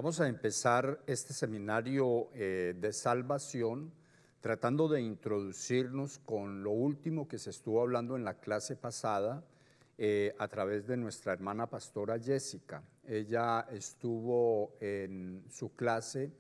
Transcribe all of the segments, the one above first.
Vamos a empezar este seminario de salvación tratando de introducirnos con lo último que se estuvo hablando en la clase pasada a través de nuestra hermana pastora Jessica. Ella estuvo en su clase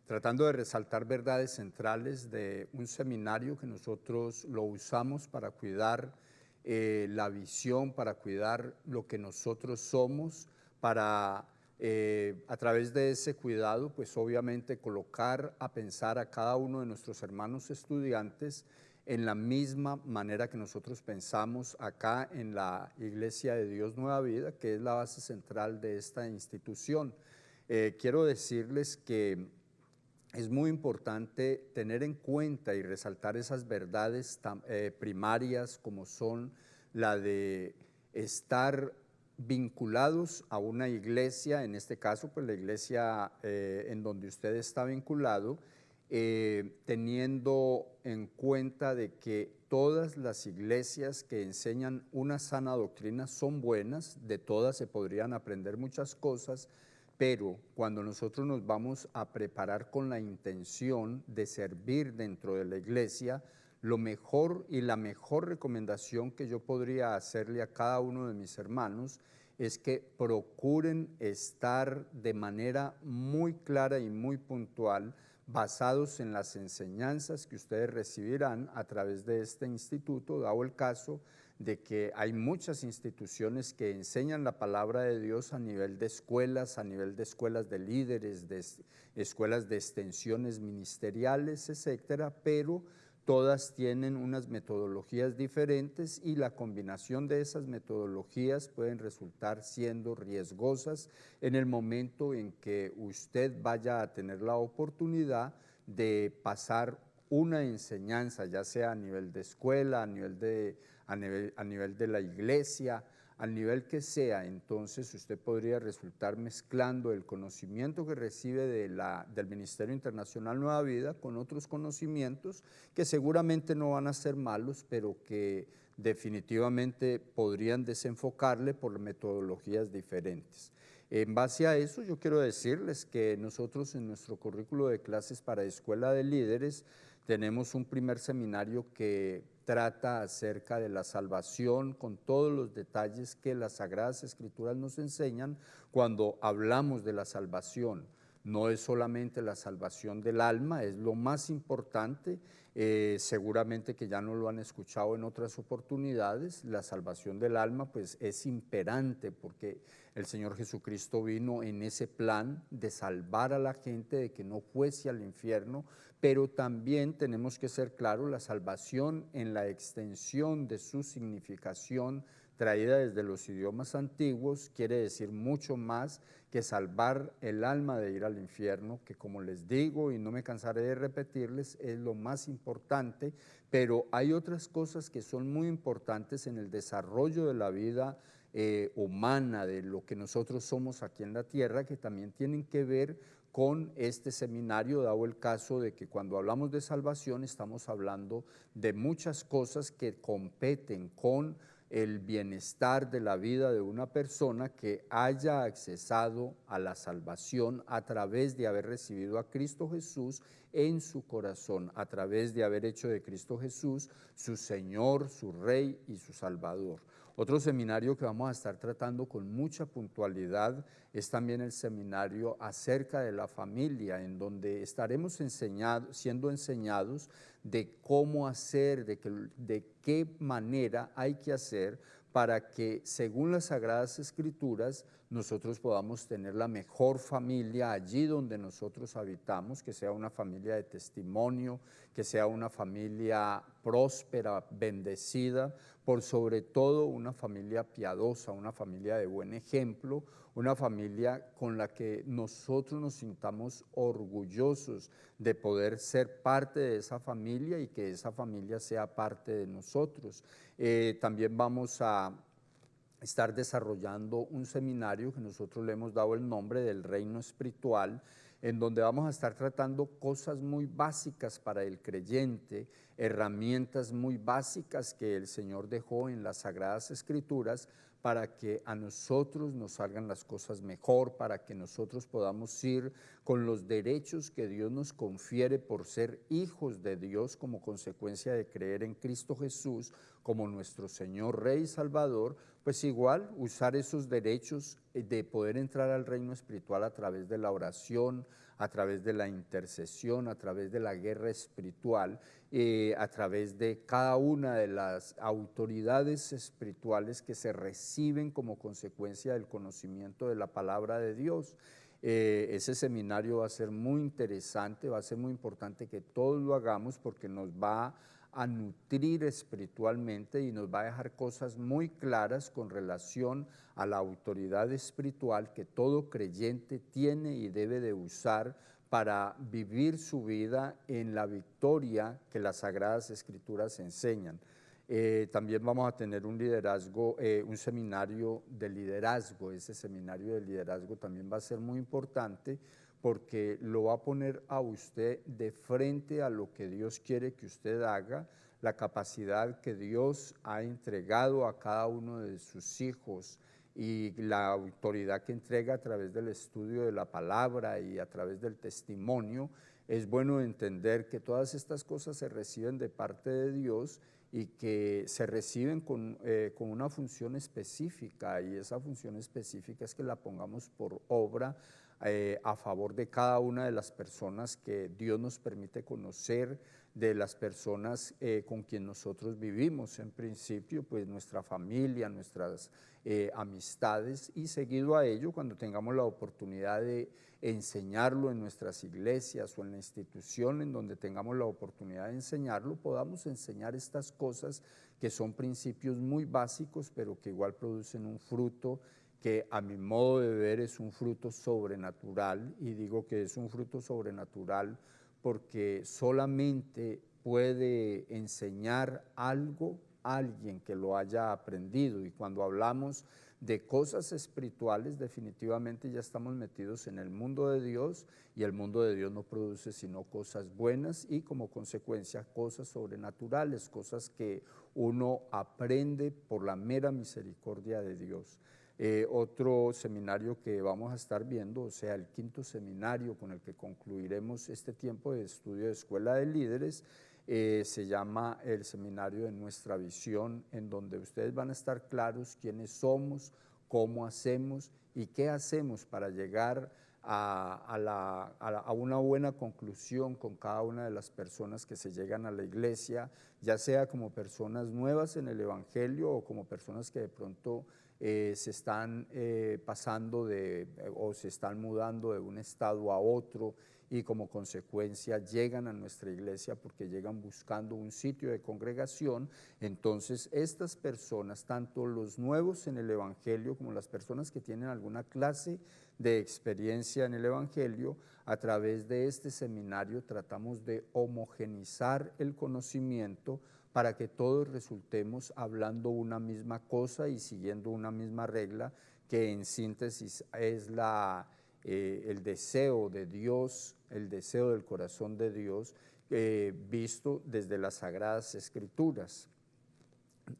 tratando de resaltar verdades centrales de un seminario que nosotros lo usamos para cuidar la visión, para cuidar lo que nosotros somos, para a través de ese cuidado, pues obviamente colocar a pensar a cada uno de nuestros hermanos estudiantes en la misma manera que nosotros pensamos acá en la Iglesia de Dios Nueva Vida, que es la base central de esta institución. Quiero decirles que es muy importante tener en cuenta y resaltar esas verdades primarias como son la de estar vinculados a una iglesia, en este caso pues la iglesia en donde usted está vinculado, teniendo en cuenta de que todas las iglesias que enseñan una sana doctrina son buenas, de todas se podrían aprender muchas cosas, pero cuando nosotros nos vamos a preparar con la intención de servir dentro de la iglesia, lo mejor y la mejor recomendación que yo podría hacerle a cada uno de mis hermanos es que procuren estar de manera muy clara y muy puntual, basados en las enseñanzas que ustedes recibirán a través de este instituto, dado el caso de que hay muchas instituciones que enseñan la palabra de Dios a nivel de escuelas de líderes, de escuelas de extensiones ministeriales, etcétera, pero todas tienen unas metodologías diferentes y la combinación de esas metodologías pueden resultar siendo riesgosas en el momento en que usted vaya a tener la oportunidad de pasar una enseñanza, ya sea a nivel de escuela, a nivel de la iglesia, al nivel que sea. Entonces usted podría resultar mezclando el conocimiento que recibe del Ministerio Internacional Nueva Vida con otros conocimientos que seguramente no van a ser malos, pero que definitivamente podrían desenfocarle por metodologías diferentes. En base a eso, yo quiero decirles que nosotros en nuestro currículo de clases para Escuela de Líderes tenemos un primer seminario que trata acerca de la salvación con todos los detalles que las Sagradas Escrituras nos enseñan cuando hablamos de la salvación. No es solamente la salvación del alma, es lo más importante, seguramente que ya no lo han escuchado en otras oportunidades. La salvación del alma pues es imperante porque el Señor Jesucristo vino en ese plan de salvar a la gente, de que no fuese al infierno, pero también tenemos que ser claros, la salvación en la extensión de su significación traída desde los idiomas antiguos quiere decir mucho más que salvar el alma de ir al infierno, que como les digo y no me cansaré de repetirles, es lo más importante, pero hay otras cosas que son muy importantes en el desarrollo de la vida humana, de lo que nosotros somos aquí en la tierra, que también tienen que ver con este seminario, dado el caso de que cuando hablamos de salvación estamos hablando de muchas cosas que competen con el bienestar de la vida de una persona que haya accesado a la salvación a través de haber recibido a Cristo Jesús en su corazón, a través de haber hecho de Cristo Jesús su Señor, su Rey y su Salvador. Otro seminario que vamos a estar tratando con mucha puntualidad es también el seminario acerca de la familia, en donde estaremos siendo enseñados de cómo hacer, de qué manera hay que hacer para que, según las Sagradas Escrituras, nosotros podamos tener la mejor familia allí donde nosotros habitamos, que sea una familia de testimonio, que sea una familia próspera, bendecida, por sobre todo una familia piadosa, una familia de buen ejemplo, una familia con la que nosotros nos sintamos orgullosos de poder ser parte de esa familia y que esa familia sea parte de nosotros. También vamos a estar desarrollando un seminario que nosotros le hemos dado el nombre del Reino Espiritual, en donde vamos a estar tratando cosas muy básicas para el creyente, herramientas muy básicas que el Señor dejó en las Sagradas Escrituras para que a nosotros nos salgan las cosas mejor, para que nosotros podamos ir con los derechos que Dios nos confiere por ser hijos de Dios como consecuencia de creer en Cristo Jesús como nuestro Señor, Rey y Salvador, pues igual usar esos derechos de poder entrar al reino espiritual a través de la oración, a través de la intercesión, a través de la guerra espiritual, a través de cada una de las autoridades espirituales que se reciben como consecuencia del conocimiento de la palabra de Dios. Ese seminario va a ser muy interesante, va a ser muy importante que todos lo hagamos porque nos va a nutrir espiritualmente y nos va a dejar cosas muy claras con relación a la autoridad espiritual que todo creyente tiene y debe de usar para vivir su vida en la victoria que las Sagradas Escrituras enseñan. También vamos a tener un liderazgo, un seminario de liderazgo. Ese seminario de liderazgo también va a ser muy importante porque lo va a poner a usted de frente a lo que Dios quiere que usted haga, la capacidad que Dios ha entregado a cada uno de sus hijos y la autoridad que entrega a través del estudio de la palabra y a través del testimonio. Es bueno entender que todas estas cosas se reciben de parte de Dios y que se reciben con una función específica, y esa función específica es que la pongamos por obra a favor de cada una de las personas que Dios nos permite conocer, de las personas con quien nosotros vivimos, en principio, pues nuestra familia, nuestras amistades, y seguido a ello, cuando tengamos la oportunidad de enseñarlo en nuestras iglesias o en la institución en donde tengamos la oportunidad de enseñarlo, podamos enseñar estas cosas que son principios muy básicos, pero que igual producen un fruto que a mi modo de ver es un fruto sobrenatural, y digo que es un fruto sobrenatural porque solamente puede enseñar algo alguien que lo haya aprendido, y cuando hablamos de cosas espirituales definitivamente ya estamos metidos en el mundo de Dios, y el mundo de Dios no produce sino cosas buenas y como consecuencia cosas sobrenaturales, cosas que uno aprende por la mera misericordia de Dios. Otro seminario que vamos a estar viendo, o sea, el quinto seminario con el que concluiremos este tiempo de estudio de Escuela de Líderes, se llama el seminario de Nuestra Visión, en donde ustedes van a estar claros quiénes somos, cómo hacemos y qué hacemos para llegar a una buena conclusión con cada una de las personas que se llegan a la iglesia, ya sea como personas nuevas en el Evangelio o como personas que de pronto se están pasando o se están mudando de un estado a otro y como consecuencia llegan a nuestra iglesia porque llegan buscando un sitio de congregación. Entonces estas personas, tanto los nuevos en el Evangelio como las personas que tienen alguna clase de experiencia en el Evangelio, a través de este seminario tratamos de homogenizar el conocimiento para que todos resultemos hablando una misma cosa y siguiendo una misma regla, que en síntesis es el deseo de Dios, el deseo del corazón de Dios, visto desde las Sagradas Escrituras.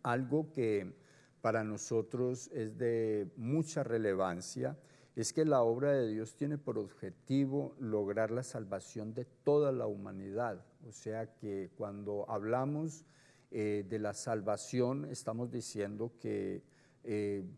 Algo que para nosotros es de mucha relevancia es que la obra de Dios tiene por objetivo lograr la salvación de toda la humanidad. O sea que cuando hablamos de la salvación, estamos diciendo que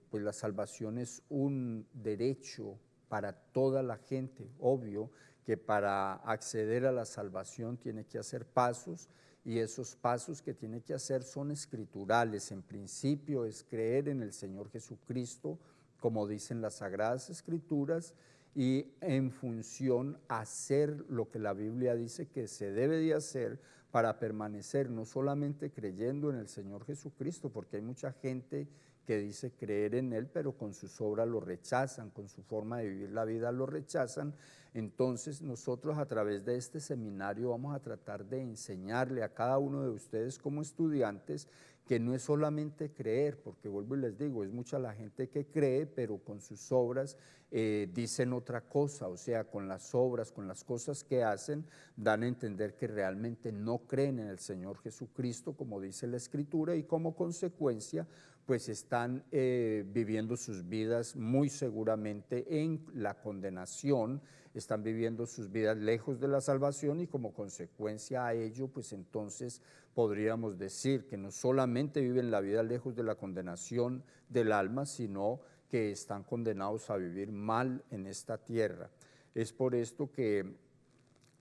pues la salvación es un derecho para toda la gente. Obvio que para acceder a la salvación tiene que hacer pasos, y esos pasos que tiene que hacer son escriturales. En principio es creer en el Señor Jesucristo, como dicen las Sagradas Escrituras, y en función hacer lo que la Biblia dice que se debe de hacer para permanecer, no solamente creyendo en el Señor Jesucristo, porque hay mucha gente que dice creer en Él, pero con sus obras lo rechazan, con su forma de vivir la vida lo rechazan. Entonces nosotros a través de este seminario vamos a tratar de enseñarle a cada uno de ustedes como estudiantes que no es solamente creer, porque vuelvo y les digo, es mucha la gente que cree, pero con sus obras dicen otra cosa, o sea, con las obras, con las cosas que hacen, dan a entender que realmente no creen en el Señor Jesucristo, como dice la Escritura, y como consecuencia, pues están viviendo sus vidas muy seguramente en la condenación, están viviendo sus vidas lejos de la salvación y como consecuencia a ello, pues entonces podríamos decir que no solamente viven la vida lejos de la condenación del alma, sino que están condenados a vivir mal en esta tierra. Es por esto que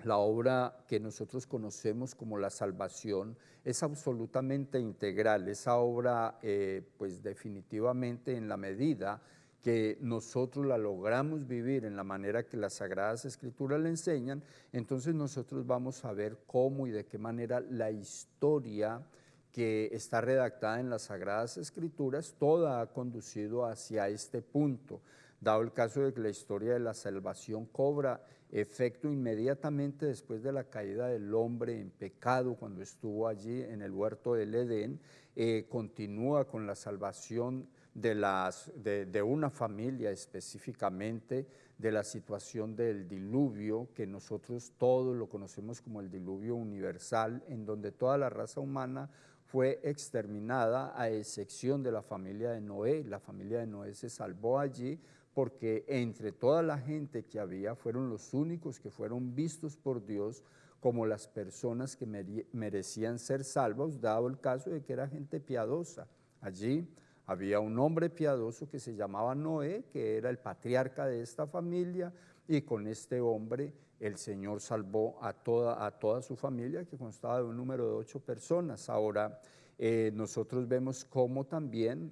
la obra que nosotros conocemos como la salvación es absolutamente integral. Esa obra, pues definitivamente en la medida que nosotros la logramos vivir en la manera que las Sagradas Escrituras le enseñan, entonces nosotros vamos a ver cómo y de qué manera la historia que está redactada en las Sagradas Escrituras, toda ha conducido hacia este punto, dado el caso de que la historia de la salvación cobra efecto inmediatamente después de la caída del hombre en pecado, cuando estuvo allí en el huerto del Edén, continúa con la salvación de una familia específicamente, de la situación del diluvio, que nosotros todos lo conocemos como el diluvio universal, en donde toda la raza humana fue exterminada a excepción de la familia de Noé. La familia de Noé se salvó allí porque entre toda la gente que había fueron los únicos que fueron vistos por Dios como las personas que merecían ser salvos, dado el caso de que era gente piadosa. Allí había un hombre piadoso que se llamaba Noé, que era el patriarca de esta familia, y con este hombre el Señor salvó a toda su familia, que constaba de un número de 8 personas. Ahora, nosotros vemos cómo también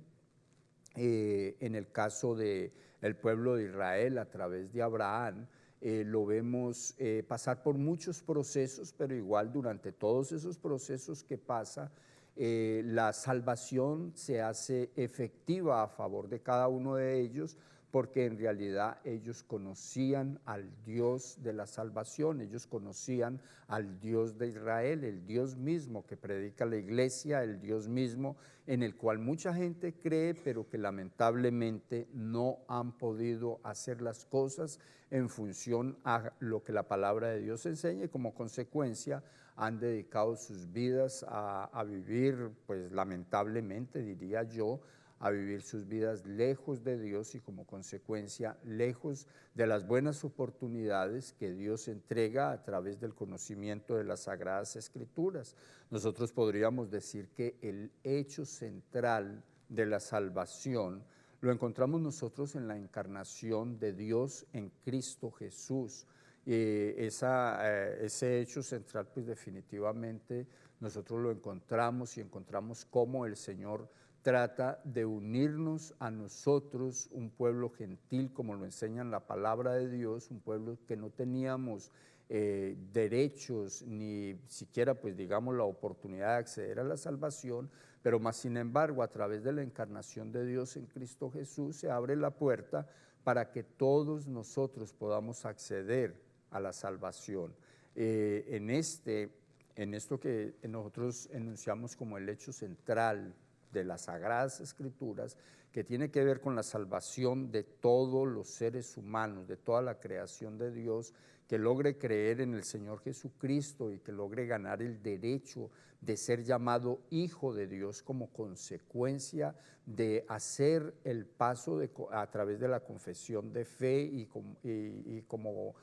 en el caso del pueblo de Israel a través de Abraham, lo vemos pasar por muchos procesos, pero igual durante todos esos procesos que pasa, la salvación se hace efectiva a favor de cada uno de ellos, porque en realidad ellos conocían al Dios de la salvación, ellos conocían al Dios de Israel, el Dios mismo que predica la iglesia, el Dios mismo en el cual mucha gente cree, pero que lamentablemente no han podido hacer las cosas en función a lo que la palabra de Dios enseña, y como consecuencia han dedicado sus vidas a vivir, pues lamentablemente diría yo, a vivir sus vidas lejos de Dios y como consecuencia lejos de las buenas oportunidades que Dios entrega a través del conocimiento de las Sagradas Escrituras. Nosotros podríamos decir que el hecho central de la salvación lo encontramos nosotros en la encarnación de Dios en Cristo Jesús. Ese hecho central, pues definitivamente nosotros lo encontramos y encontramos cómo el Señor trata de unirnos a nosotros, un pueblo gentil, como lo enseña en la palabra de Dios, un pueblo que no teníamos derechos, ni siquiera, pues digamos, la oportunidad de acceder a la salvación, pero más sin embargo, a través de la encarnación de Dios en Cristo Jesús, se abre la puerta para que todos nosotros podamos acceder a la salvación. En esto que nosotros enunciamos como el hecho central de las Sagradas Escrituras, que tiene que ver con la salvación de todos los seres humanos, de toda la creación de Dios, que logre creer en el Señor Jesucristo y que logre ganar el derecho de ser llamado hijo de Dios como consecuencia de hacer el paso a través de la confesión de fe y como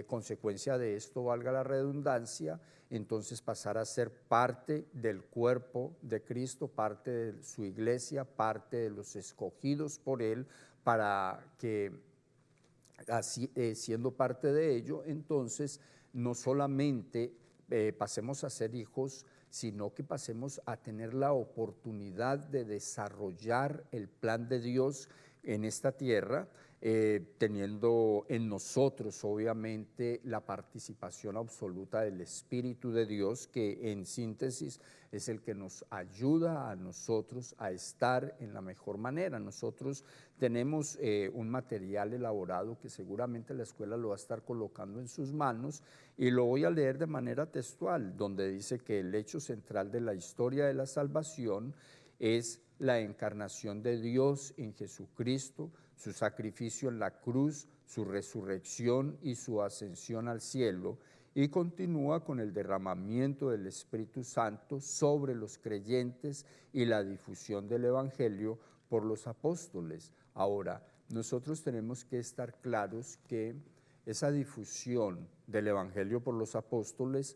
consecuencia de esto, valga la redundancia, entonces pasar a ser parte del cuerpo de Cristo, parte de su iglesia, parte de los escogidos por Él, para que así, siendo parte de ello, entonces no solamente pasemos a ser hijos, sino que pasemos a tener la oportunidad de desarrollar el plan de Dios en esta tierra, teniendo en nosotros obviamente la participación absoluta del Espíritu de Dios, que en síntesis es el que nos ayuda a nosotros a estar en la mejor manera. Nosotros tenemos un material elaborado que seguramente la escuela lo va a estar colocando en sus manos, y lo voy a leer de manera textual, donde dice que el hecho central de la historia de la salvación es la encarnación de Dios en Jesucristo, su sacrificio en la cruz, su resurrección y su ascensión al cielo, y continúa con el derramamiento del Espíritu Santo sobre los creyentes y la difusión del Evangelio por los apóstoles. Ahora, nosotros tenemos que estar claros que esa difusión del Evangelio por los apóstoles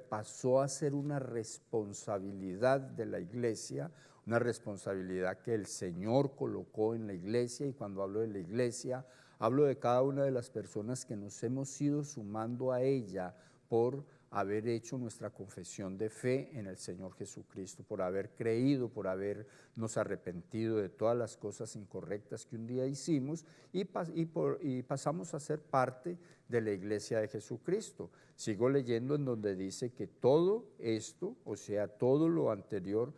pasó a ser una responsabilidad de la iglesia, una responsabilidad que el Señor colocó en la iglesia, y cuando hablo de la iglesia, hablo de cada una de las personas que nos hemos ido sumando a ella por haber hecho nuestra confesión de fe en el Señor Jesucristo, por haber creído, por habernos arrepentido de todas las cosas incorrectas que un día hicimos y pasamos a ser parte de la iglesia de Jesucristo. Sigo leyendo en donde dice que todo esto, o sea, todo lo anterior,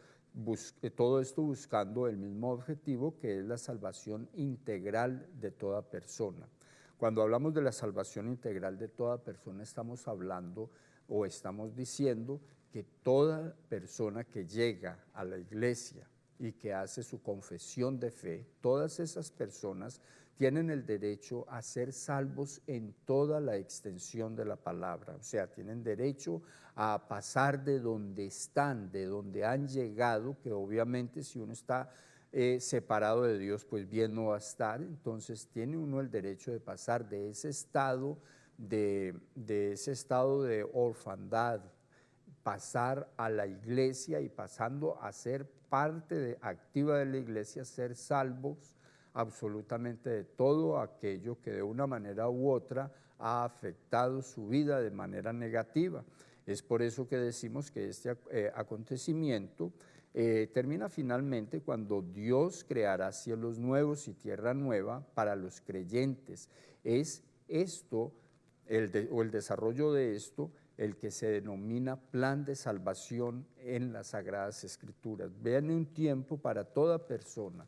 todo esto buscando el mismo objetivo, que es la salvación integral de toda persona. Cuando hablamos de la salvación integral de toda persona, estamos hablando o estamos diciendo que toda persona que llega a la iglesia y que hace su confesión de fe, todas esas personas tienen el derecho a ser salvos en toda la extensión de la palabra. O sea, tienen derecho a pasar de donde están, de donde han llegado, que obviamente si uno está separado de Dios, pues bien no va a estar. Entonces tiene uno el derecho de pasar de ese estado de orfandad, pasar a la iglesia y pasando a ser parte activa de la iglesia, ser salvos absolutamente de todo aquello que de una manera u otra ha afectado su vida de manera negativa. Es por eso que decimos que este acontecimiento termina finalmente cuando Dios creará cielos nuevos y tierra nueva para los creyentes. Es esto, el desarrollo de esto, el que se denomina plan de salvación en las Sagradas Escrituras. Viene un tiempo para toda persona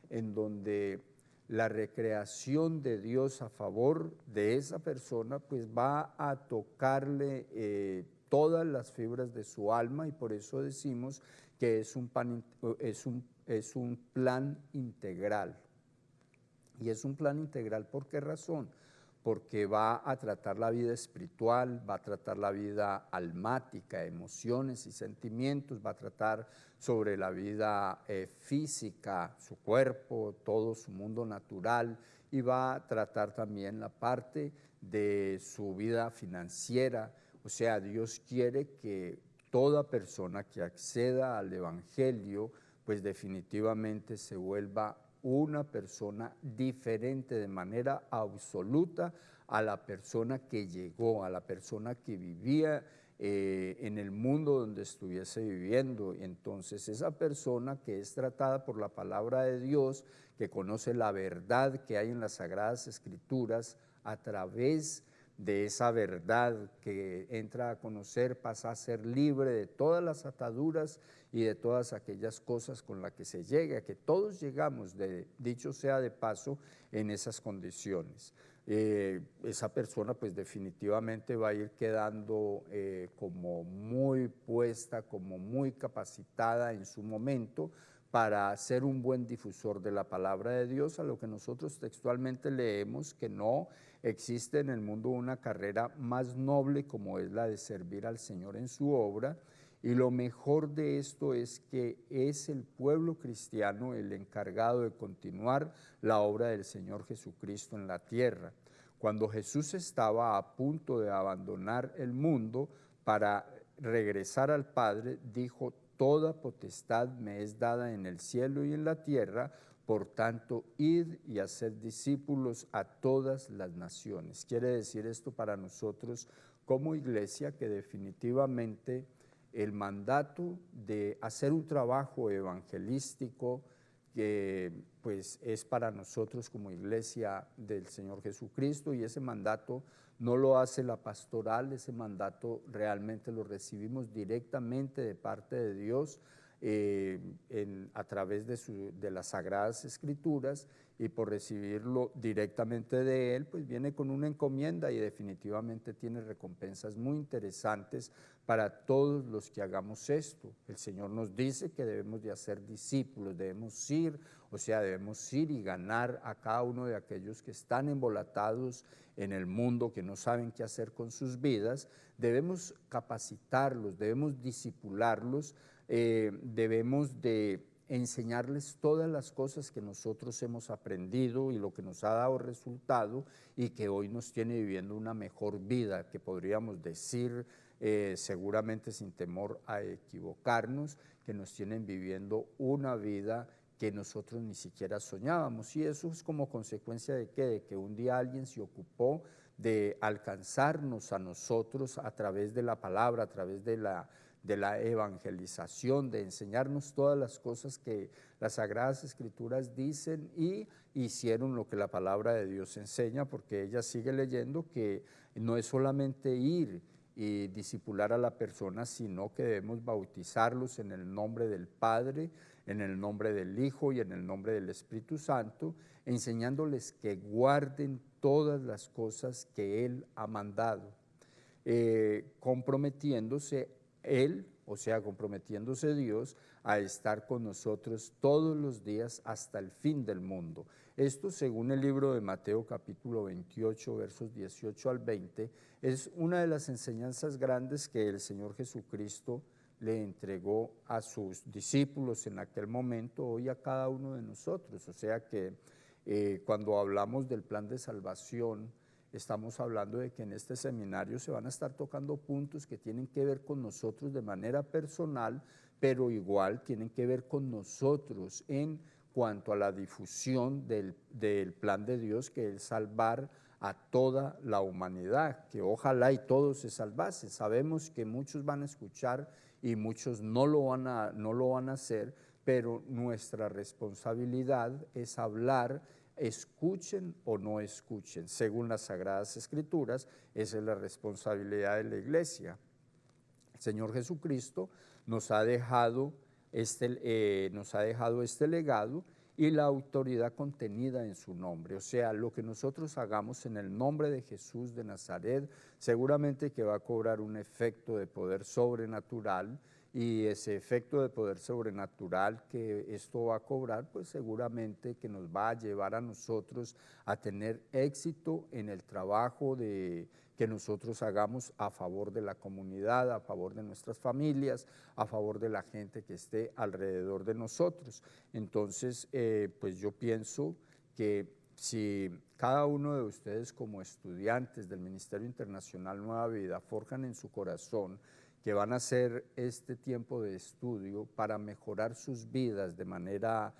en donde la recreación de Dios a favor de esa persona pues va a tocarle todas las fibras de su alma, y por eso decimos que es un plan integral. Y es un plan integral, ¿por qué razón? Porque va a tratar la vida espiritual, va a tratar la vida almática, emociones y sentimientos, va a tratar sobre la vida física, su cuerpo, todo su mundo natural, y va a tratar también la parte de su vida financiera. O sea, Dios quiere que toda persona que acceda al Evangelio, pues definitivamente se vuelva una persona diferente de manera absoluta a la persona que llegó, a la persona que vivía en el mundo donde estuviese viviendo. Y entonces esa persona que es tratada por la palabra de Dios, que conoce la verdad que hay en las Sagradas Escrituras, a través de esa verdad que entra a conocer, pasa a ser libre de todas las ataduras y de todas aquellas cosas con las que se llega, que todos llegamos, dicho sea de paso, en esas condiciones. Esa persona pues definitivamente va a ir quedando como muy puesta, como muy capacitada en su momento para ser un buen difusor de la palabra de Dios, a lo que nosotros textualmente leemos que no existe en el mundo una carrera más noble como es la de servir al Señor en su obra. Y lo mejor de esto es que es el pueblo cristiano el encargado de continuar la obra del Señor Jesucristo en la tierra. Cuando Jesús estaba a punto de abandonar el mundo para regresar al Padre, dijo: toda potestad me es dada en el cielo y en la tierra, por tanto, id y haced discípulos a todas las naciones. Quiere decir esto para nosotros como iglesia que definitivamente el mandato de hacer un trabajo evangelístico que pues es para nosotros como iglesia del Señor Jesucristo, y ese mandato no lo hace la pastoral, ese mandato realmente lo recibimos directamente de parte de Dios a través de las Sagradas Escrituras, y por recibirlo directamente de Él, pues viene con una encomienda y definitivamente tiene recompensas muy interesantes para todos los que hagamos esto. El Señor nos dice que debemos de hacer discípulos, debemos ir, o sea, debemos ir y ganar a cada uno de aquellos que están embolatados en el mundo, que no saben qué hacer con sus vidas. Debemos capacitarlos, debemos discipularlos, debemos de enseñarles todas las cosas que nosotros hemos aprendido y lo que nos ha dado resultado y que hoy nos tiene viviendo una mejor vida, que podríamos decir seguramente sin temor a equivocarnos, que nos tienen viviendo una vida que nosotros ni siquiera soñábamos. Y eso es como consecuencia de ¿qué? De que un día alguien se ocupó de alcanzarnos a nosotros a través de la palabra, a través de la evangelización, de enseñarnos todas las cosas que las Sagradas Escrituras dicen y hicieron lo que la palabra de Dios enseña, porque ella sigue leyendo que no es solamente ir y discipular a la persona, sino que debemos bautizarlos en el nombre del Padre, en el nombre del Hijo y en el nombre del Espíritu Santo, enseñándoles que guarden todas las cosas que Él ha mandado, comprometiéndose Él, o sea, comprometiéndose Dios a estar con nosotros todos los días hasta el fin del mundo. Esto, según el libro de Mateo capítulo 28, versos 18 al 20, es una de las enseñanzas grandes que el Señor Jesucristo le entregó a sus discípulos en aquel momento, hoy a cada uno de nosotros. O sea que cuando hablamos del plan de salvación, estamos hablando de que en este seminario se van a estar tocando puntos que tienen que ver con nosotros de manera personal, pero igual tienen que ver con nosotros en cuanto a la difusión del plan de Dios, que es salvar a toda la humanidad, que ojalá y todos se salvasen. Sabemos que muchos van a escuchar y muchos no lo van a hacer, pero nuestra responsabilidad es hablar, escuchen o no escuchen. Según las Sagradas Escrituras, esa es la responsabilidad de la iglesia. El Señor Jesucristo nos ha dejado este legado y la autoridad contenida en su nombre. O sea, lo que nosotros hagamos en el nombre de Jesús de Nazaret, seguramente que va a cobrar un efecto de poder sobrenatural, y ese efecto de poder sobrenatural que esto va a cobrar, pues seguramente que nos va a llevar a nosotros a tener éxito en el trabajo que nosotros hagamos a favor de la comunidad, a favor de nuestras familias, a favor de la gente que esté alrededor de nosotros. Entonces, pues yo pienso que si cada uno de ustedes como estudiantes del Ministerio Internacional Nueva Vida forjan en su corazón que van a hacer este tiempo de estudio para mejorar sus vidas de manera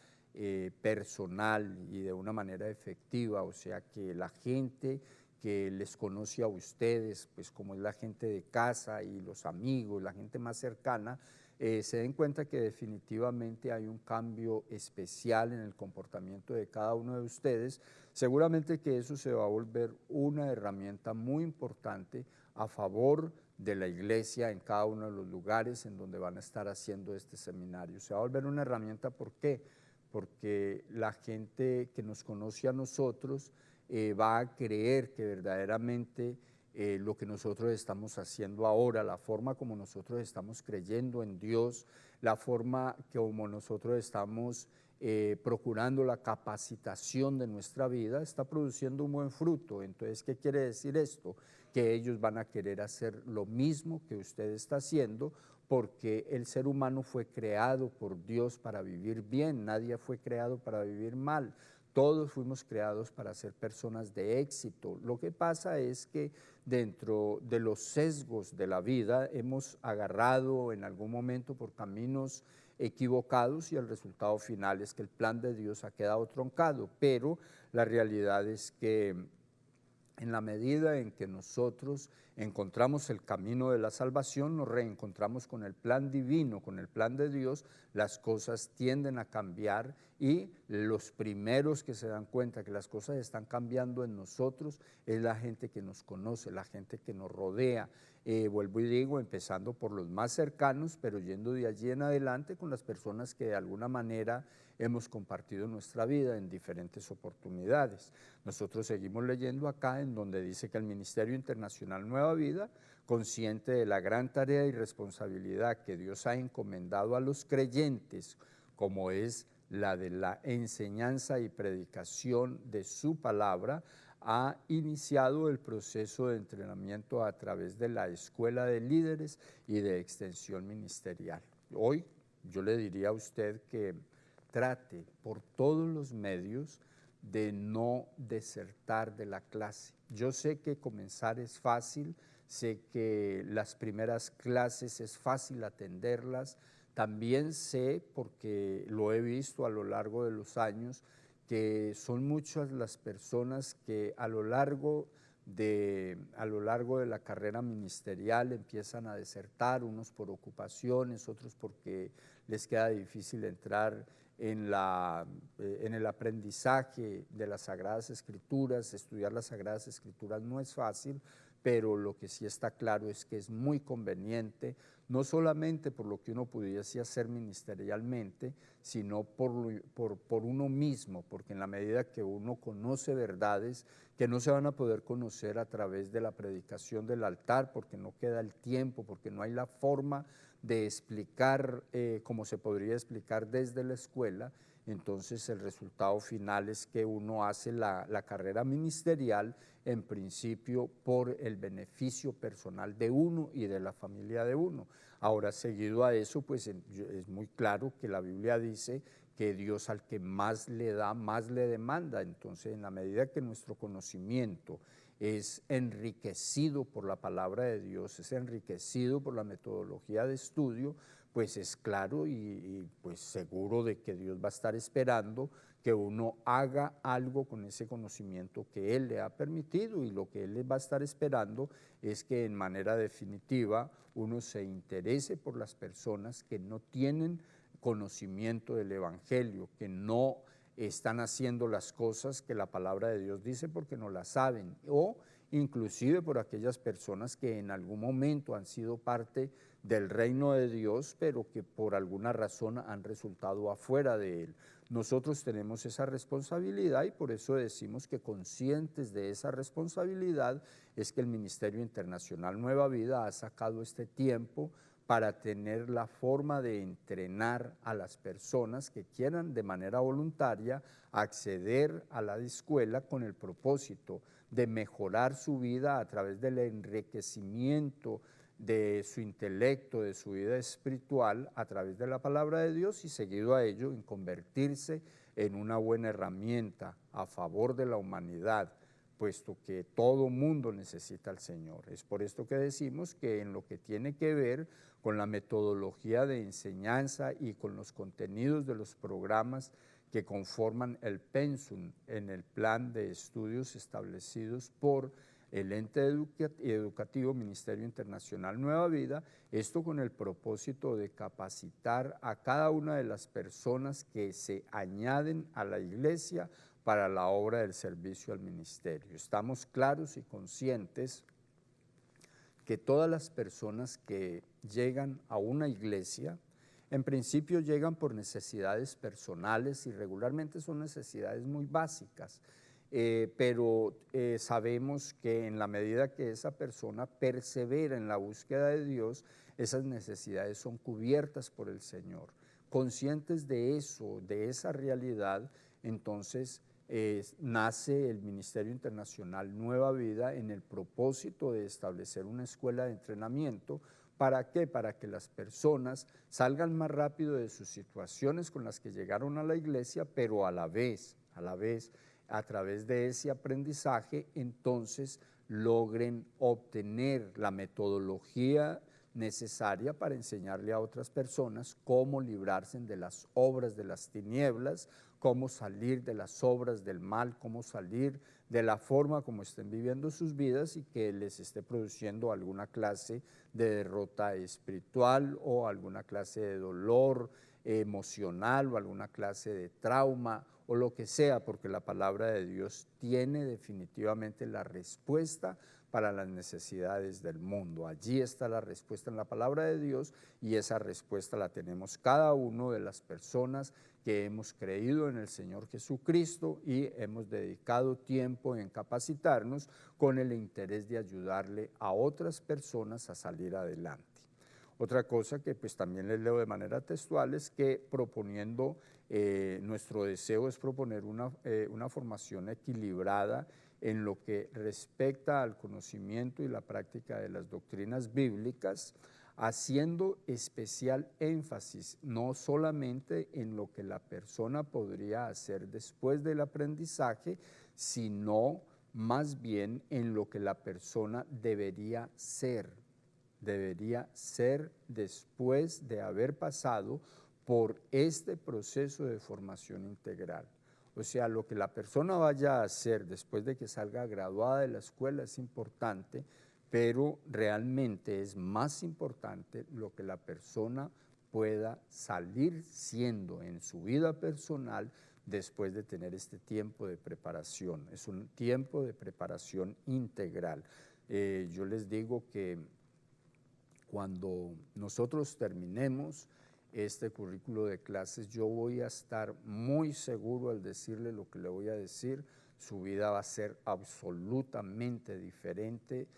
personal y de una manera efectiva, o sea, que la gente que les conoce a ustedes, pues como es la gente de casa y los amigos, la gente más cercana, se den cuenta que definitivamente hay un cambio especial en el comportamiento de cada uno de ustedes. Seguramente que eso se va a volver una herramienta muy importante a favor de la iglesia en cada uno de los lugares en donde van a estar haciendo este seminario. Se va a volver una herramienta, ¿por qué? Porque la gente que nos conoce a nosotros va a creer que verdaderamente lo que nosotros estamos haciendo ahora, la forma como nosotros estamos creyendo en Dios, la forma como nosotros estamos procurando la capacitación de nuestra vida, está produciendo un buen fruto. Entonces, ¿qué quiere decir esto? Que ellos van a querer hacer lo mismo que usted está haciendo, porque el ser humano fue creado por Dios para vivir bien, nadie fue creado para vivir mal. Todos fuimos creados para ser personas de éxito. Lo que pasa es que dentro de los sesgos de la vida hemos agarrado en algún momento por caminos equivocados y el resultado final es que el plan de Dios ha quedado truncado, pero la realidad es que en la medida en que nosotros encontramos el camino de la salvación, nos reencontramos con el plan divino, con el plan de Dios, las cosas tienden a cambiar y los primeros que se dan cuenta que las cosas están cambiando en nosotros es la gente que nos conoce, la gente que nos rodea. vuelvo y digo, empezando por los más cercanos, pero yendo de allí en adelante con las personas que de alguna manera hemos compartido nuestra vida en diferentes oportunidades. Nosotros seguimos leyendo acá en donde dice que el Ministerio Internacional Nueva Vida, consciente de la gran tarea y responsabilidad que Dios ha encomendado a los creyentes, como es la de la enseñanza y predicación de su palabra, ha iniciado el proceso de entrenamiento a través de la Escuela de Líderes y de Extensión Ministerial. Hoy yo le diría a usted que trate por todos los medios de no desertar de la clase. Yo sé que comenzar es fácil, sé que las primeras clases es fácil atenderlas, también sé, porque lo he visto a lo largo de los años, que son muchas las personas que a lo largo de la carrera ministerial empiezan a desertar, unos por ocupaciones, otros porque les queda difícil entrar en el aprendizaje de las Sagradas Escrituras. Estudiar las Sagradas Escrituras no es fácil, pero lo que sí está claro es que es muy conveniente, no solamente por lo que uno pudiese hacer ministerialmente, sino por uno mismo, porque en la medida que uno conoce verdades que no se van a poder conocer a través de la predicación del altar, porque no queda el tiempo, porque no hay la forma de explicar como se podría explicar desde la escuela, entonces el resultado final es que uno hace la carrera ministerial en principio por el beneficio personal de uno y de la familia de uno. Ahora, seguido a eso, pues es muy claro que la Biblia dice que Dios al que más le da, más le demanda. Entonces, en la medida que nuestro conocimiento es enriquecido por la palabra de Dios, es enriquecido por la metodología de estudio, pues es claro y pues seguro de que Dios va a estar esperando que uno haga algo con ese conocimiento que Él le ha permitido, y lo que Él va a estar esperando es que en manera definitiva uno se interese por las personas que no tienen conocimiento del Evangelio, que no están haciendo las cosas que la palabra de Dios dice porque no las saben, o inclusive por aquellas personas que en algún momento han sido parte del reino de Dios, pero que por alguna razón han resultado afuera de él. Nosotros tenemos esa responsabilidad y por eso decimos que conscientes de esa responsabilidad es que el Ministerio Internacional Nueva Vida ha sacado este tiempo para tener la forma de entrenar a las personas que quieran de manera voluntaria acceder a la escuela con el propósito de mejorar su vida a través del enriquecimiento de su intelecto, de su vida espiritual a través de la palabra de Dios, y seguido a ello en convertirse en una buena herramienta a favor de la humanidad, puesto que todo mundo necesita al Señor. Es por esto que decimos que en lo que tiene que ver con la metodología de enseñanza y con los contenidos de los programas que conforman el pensum en el plan de estudios establecidos por el ente educativo Ministerio Internacional Nueva Vida, esto con el propósito de capacitar a cada una de las personas que se añaden a la iglesia para la obra del servicio al ministerio. Estamos claros y conscientes que todas las personas que llegan a una iglesia, en principio llegan por necesidades personales y regularmente son necesidades muy básicas, pero sabemos que en la medida que esa persona persevera en la búsqueda de Dios, esas necesidades son cubiertas por el Señor. Conscientes de eso, de esa realidad, entonces nace el Ministerio Internacional Nueva Vida en el propósito de establecer una escuela de entrenamiento. ¿Para qué? Para que las personas salgan más rápido de sus situaciones con las que llegaron a la iglesia, pero a la vez, a través de ese aprendizaje, entonces logren obtener la metodología necesaria para enseñarle a otras personas cómo librarse de las obras de las tinieblas, cómo salir de las obras del mal, cómo salir de la forma como estén viviendo sus vidas y que les esté produciendo alguna clase de derrota espiritual o alguna clase de dolor emocional o alguna clase de trauma o lo que sea, porque la palabra de Dios tiene definitivamente la respuesta para las necesidades del mundo. Allí está la respuesta en la palabra de Dios y esa respuesta la tenemos cada uno de las personas que hemos creído en el Señor Jesucristo y hemos dedicado tiempo en capacitarnos con el interés de ayudarle a otras personas a salir adelante. Otra cosa que pues también les leo de manera textual es que nuestro deseo es proponer una formación equilibrada en lo que respecta al conocimiento y la práctica de las doctrinas bíblicas, haciendo especial énfasis no solamente en lo que la persona podría hacer después del aprendizaje, sino más bien en lo que la persona debería ser después de haber pasado por este proceso de formación integral. O sea, lo que la persona vaya a hacer después de que salga graduada de la escuela es importante, pero realmente es más importante lo que la persona pueda salir siendo en su vida personal después de tener este tiempo de preparación. Es un tiempo de preparación integral. Yo les digo que cuando nosotros terminemos este currículo de clases, yo voy a estar muy seguro al decirle lo que le voy a decir. Su vida va a ser absolutamente diferente,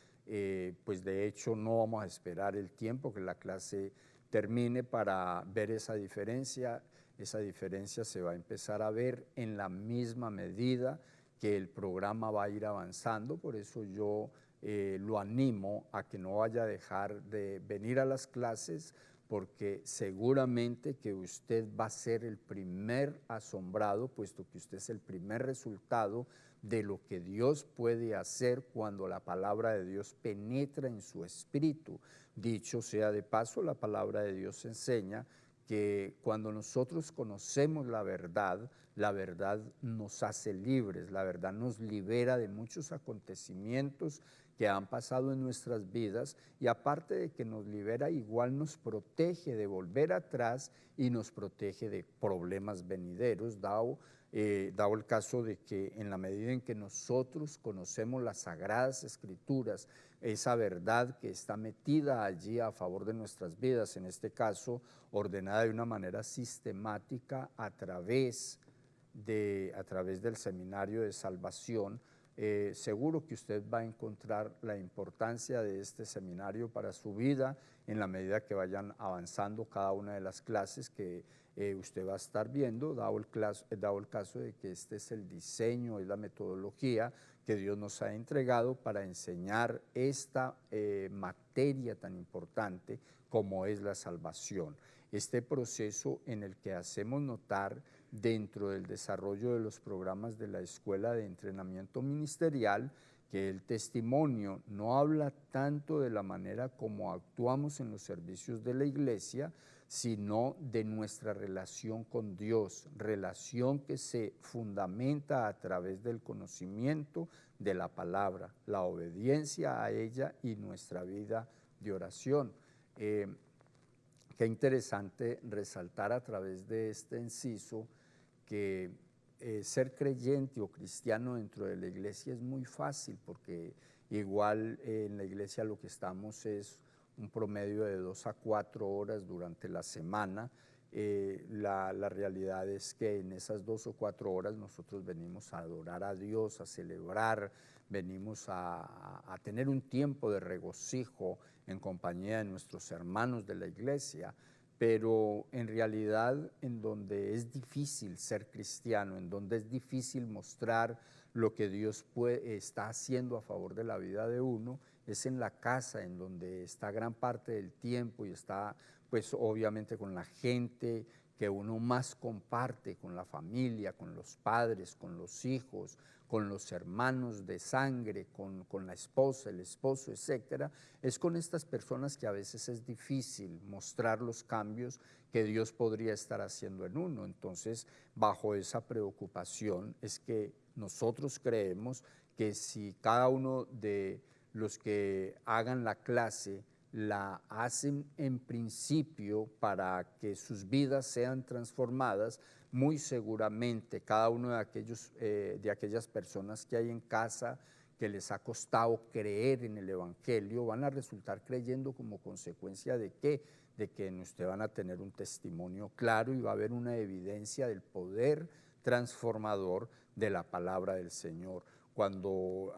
pues de hecho no vamos a esperar el tiempo que la clase termine para ver esa diferencia. Esa diferencia se va a empezar a ver en la misma medida que el programa va a ir avanzando. Por eso yo lo animo a que no vaya a dejar de venir a las clases, porque seguramente que usted va a ser el primer asombrado, puesto que usted es el primer resultado de lo que Dios puede hacer cuando la palabra de Dios penetra en su espíritu. Dicho sea de paso, la palabra de Dios enseña que cuando nosotros conocemos la verdad nos hace libres, la verdad nos libera de muchos acontecimientos que han pasado en nuestras vidas, y aparte de que nos libera, igual nos protege de volver atrás y nos protege de problemas venideros, dado el caso de que en la medida en que nosotros conocemos las Sagradas Escrituras, esa verdad que está metida allí a favor de nuestras vidas, en este caso ordenada de una manera sistemática a través del Seminario de Salvación, seguro que usted va a encontrar la importancia de este seminario para su vida en la medida que vayan avanzando cada una de las clases que usted va a estar viendo, dado el caso de que este es el diseño, es la metodología que Dios nos ha entregado para enseñar esta materia tan importante como es la salvación. Este proceso en el que hacemos notar dentro del desarrollo de los programas de la Escuela de Entrenamiento Ministerial, que el testimonio no habla tanto de la manera como actuamos en los servicios de la iglesia, sino de nuestra relación con Dios, relación que se fundamenta a través del conocimiento de la palabra, la obediencia a ella y nuestra vida de oración. Qué interesante resaltar a través de este inciso que ser creyente o cristiano dentro de la iglesia es muy fácil, porque igual en la iglesia lo que estamos es un promedio de 2 a 4 horas durante la semana. La realidad es que en esas 2 o 4 horas nosotros venimos a adorar a Dios, a celebrar, venimos a tener un tiempo de regocijo en compañía de nuestros hermanos de la iglesia. Pero en realidad en donde es difícil ser cristiano, en donde es difícil mostrar lo que Dios está haciendo a favor de la vida de uno, es en la casa, en donde está gran parte del tiempo y está pues obviamente con la gente que uno más comparte, con la familia, con los padres, con los hijos, con los hermanos de sangre, con la esposa, el esposo, etcétera. Es con estas personas que a veces es difícil mostrar los cambios que Dios podría estar haciendo en uno. Entonces, bajo esa preocupación es que nosotros creemos que si cada uno de los que hagan la clase la hacen en principio para que sus vidas sean transformadas, muy seguramente cada uno de aquellas personas que hay en casa, que les ha costado creer en el Evangelio, van a resultar creyendo como consecuencia de ¿qué? De que en usted van a tener un testimonio claro y va a haber una evidencia del poder transformador de la palabra del Señor. Cuando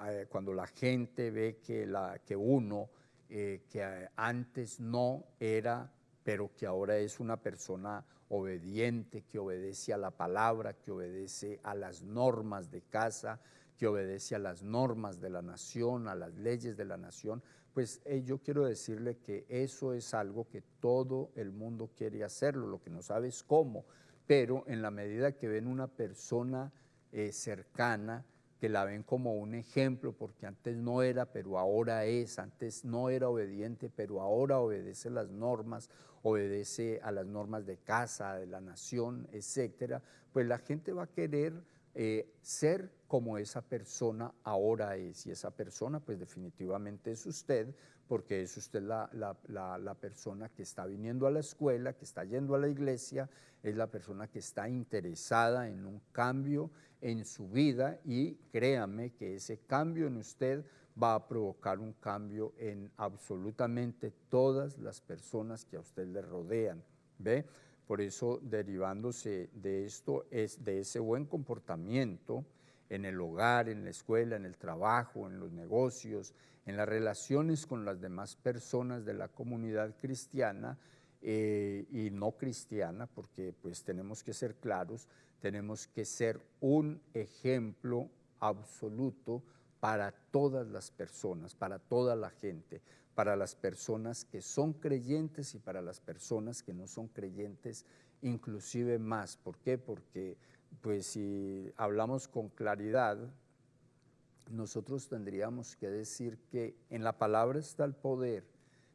la gente ve que uno, que antes no era, pero que ahora es una persona obediente, que obedece a la palabra, que obedece a las normas de casa, que obedece a las normas de la nación, a las leyes de la nación, pues yo quiero decirle que eso es algo que todo el mundo quiere hacerlo, lo que no sabe es cómo, pero en la medida que ven una persona cercana, que la ven como un ejemplo, porque antes no era, pero ahora es, antes no era obediente, pero ahora obedece las normas, obedece a las normas de casa, de la nación, etcétera, pues la gente va a querer ser como esa persona ahora es, y esa persona pues definitivamente es usted, porque es usted la persona que está viniendo a la escuela, que está yendo a la iglesia, es la persona que está interesada en un cambio en su vida, y créame que ese cambio en usted va a provocar un cambio en absolutamente todas las personas que a usted le rodean, ¿ve? Por eso, derivándose de esto, es de ese buen comportamiento en el hogar, en la escuela, en el trabajo, en los negocios, en las relaciones con las demás personas de la comunidad cristiana y no cristiana, porque pues tenemos que ser claros, tenemos que ser un ejemplo absoluto para todas las personas, para toda la gente, para las personas que son creyentes y para las personas que no son creyentes, inclusive más. ¿Por qué? Porque pues si hablamos con claridad, nosotros tendríamos que decir que en la palabra está el poder,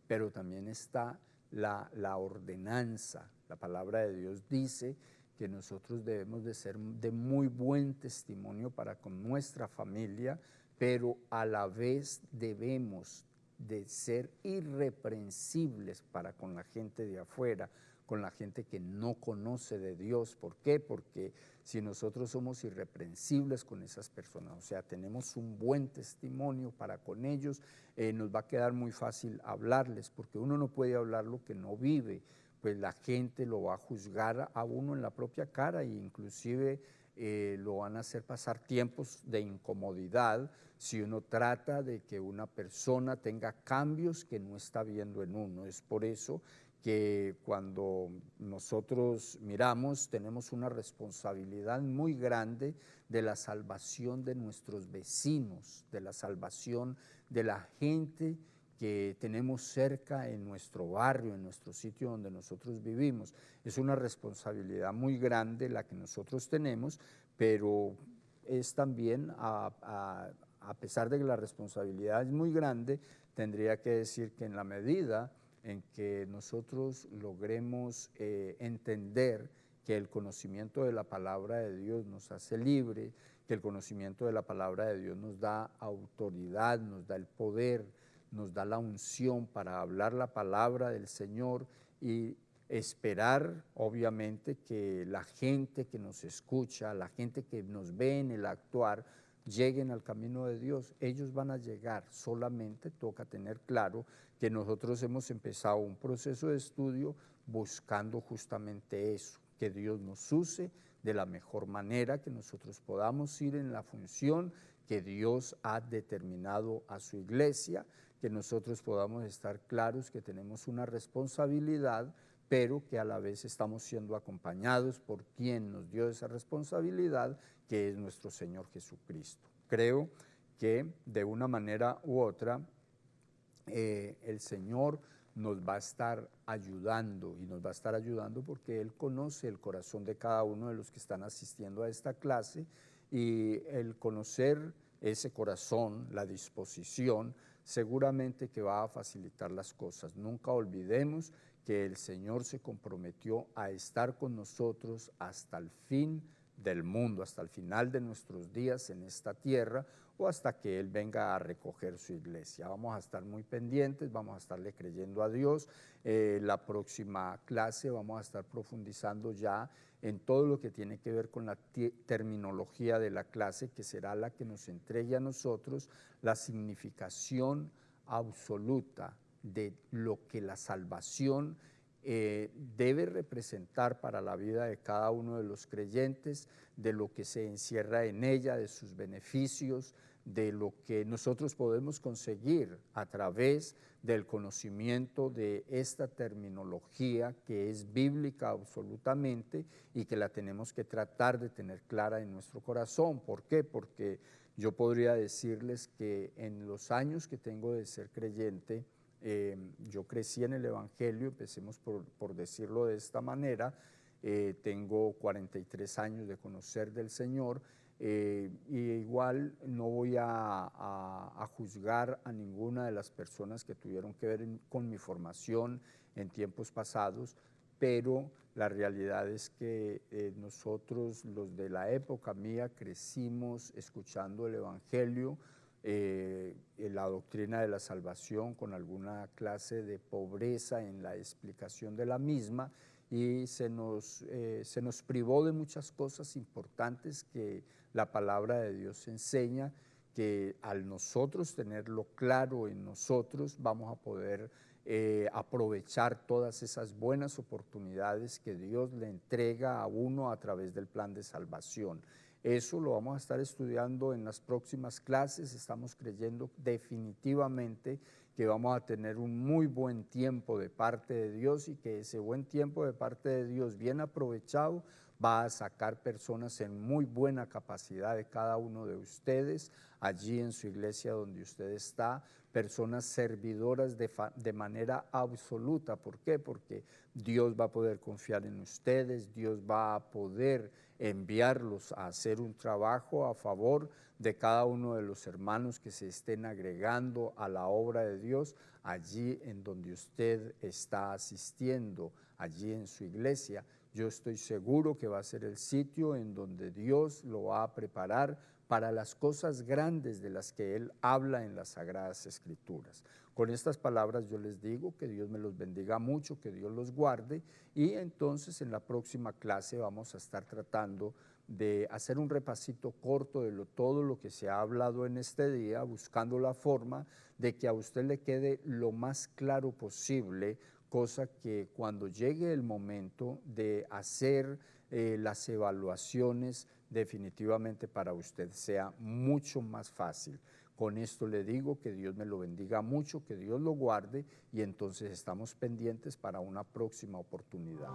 pero también está la ordenanza. La palabra de Dios dice que nosotros debemos de ser de muy buen testimonio para con nuestra familia, pero a la vez debemos de ser irreprensibles para con la gente de afuera, con la gente que no conoce de Dios. ¿Por qué? Porque si nosotros somos irreprensibles con esas personas, o sea, tenemos un buen testimonio para con ellos, nos va a quedar muy fácil hablarles, porque uno no puede hablar lo que no vive, pues la gente lo va a juzgar a uno en la propia cara, e inclusive lo van a hacer pasar tiempos de incomodidad si uno trata de que una persona tenga cambios que no está viendo en uno. Es por eso que cuando nosotros miramos, tenemos una responsabilidad muy grande de la salvación de nuestros vecinos, de la salvación de la gente que tenemos cerca en nuestro barrio, en nuestro sitio donde nosotros vivimos. Es una responsabilidad muy grande la que nosotros tenemos, pero es también, a pesar de que la responsabilidad es muy grande, tendría que decir que en la medida en que nosotros logremos entender que el conocimiento de la palabra de Dios nos hace libre, que el conocimiento de la palabra de Dios nos da autoridad, nos da el poder, nos da la unción para hablar la palabra del Señor y esperar, obviamente, que la gente que nos escucha, la gente que nos ve en el actuar, lleguen al camino de Dios. Ellos van a llegar, solamente toca tener claro que nosotros hemos empezado un proceso de estudio buscando justamente eso, que Dios nos use de la mejor manera, que nosotros podamos ir en la función que Dios ha determinado a su iglesia, que nosotros podamos estar claros que tenemos una responsabilidad, pero que a la vez estamos siendo acompañados por quien nos dio esa responsabilidad, que es nuestro Señor Jesucristo. Creo que de una manera u otra el Señor nos va a estar ayudando, y nos va a estar ayudando porque Él conoce el corazón de cada uno de los que están asistiendo a esta clase, y el conocer ese corazón, la disposición, seguramente que va a facilitar las cosas. Nunca olvidemos que el Señor se comprometió a estar con nosotros hasta el fin del mundo, hasta el final de nuestros días en esta tierra o hasta que Él venga a recoger su iglesia. Vamos a estar muy pendientes, vamos a estarle creyendo a Dios. La próxima clase vamos a estar profundizando ya en todo lo que tiene que ver con la terminología de la clase, que será la que nos entregue a nosotros la significación absoluta de lo que la salvación debe representar para la vida de cada uno de los creyentes, de lo que se encierra en ella, de sus beneficios, de lo que nosotros podemos conseguir a través del conocimiento de esta terminología que es bíblica absolutamente y que la tenemos que tratar de tener clara en nuestro corazón. ¿Por qué? Porque yo podría decirles que en los años que tengo de ser creyente, yo crecí en el Evangelio, empecemos por decirlo de esta manera, tengo 43 años de conocer del Señor, y igual no voy a juzgar a ninguna de las personas que tuvieron que ver con mi formación en tiempos pasados, pero la realidad es que nosotros, los de la época mía, crecimos escuchando el Evangelio, la doctrina de la salvación con alguna clase de pobreza en la explicación de la misma, y se nos privó de muchas cosas importantes que la palabra de Dios enseña, que al nosotros tenerlo claro en nosotros vamos a poder aprovechar todas esas buenas oportunidades que Dios le entrega a uno a través del plan de salvación. Eso lo vamos a estar estudiando en las próximas clases. Estamos creyendo definitivamente que vamos a tener un muy buen tiempo de parte de Dios, y que ese buen tiempo de parte de Dios bien aprovechado va a sacar personas en muy buena capacidad de cada uno de ustedes, allí en su iglesia donde usted está, personas servidoras de manera absoluta. ¿Por qué? Porque Dios va a poder confiar en ustedes, Dios va a poder enviarlos a hacer un trabajo a favor de cada uno de los hermanos que se estén agregando a la obra de Dios allí en donde usted está asistiendo, allí en su iglesia. Yo estoy seguro que va a ser el sitio en donde Dios lo va a preparar para las cosas grandes de las que Él habla en las Sagradas Escrituras. Con estas palabras yo les digo que Dios me los bendiga mucho, que Dios los guarde, y entonces en la próxima clase vamos a estar tratando de hacer un repasito corto de todo lo que se ha hablado en este día, buscando la forma de que a usted le quede lo más claro posible, cosa que cuando llegue el momento de hacer las evaluaciones, definitivamente para usted sea mucho más fácil. Con esto le digo que Dios me lo bendiga mucho, que Dios lo guarde, y entonces estamos pendientes para una próxima oportunidad.